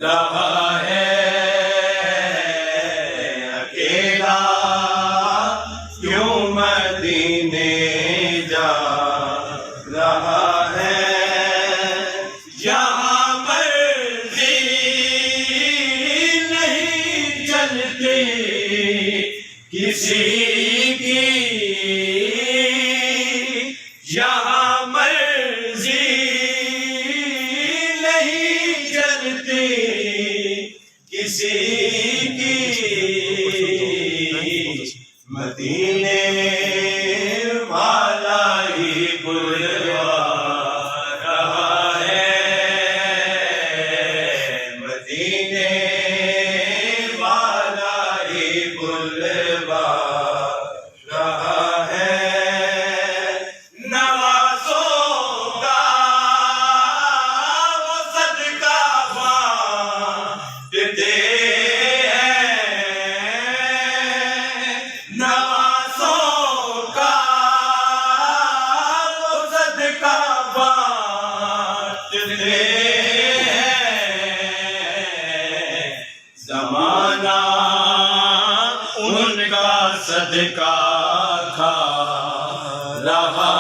رہا ہے اکیلا، کیوں مدینے جا رہا ہے، جہاں مرضی نہیں چلتی کسی کی، یہاں مرضی نہیں چلتی کسی کی، مدینے والا ہی بلوا رہا ہے، مدینے والا ہی بلوا رہا ہے، نوازوں کا وہ صدقہ بانٹتے ہیں، نوازوں کا وہ صدقہ بانٹتے ہیں، زمانہ ان کا صدقہ کھا رہا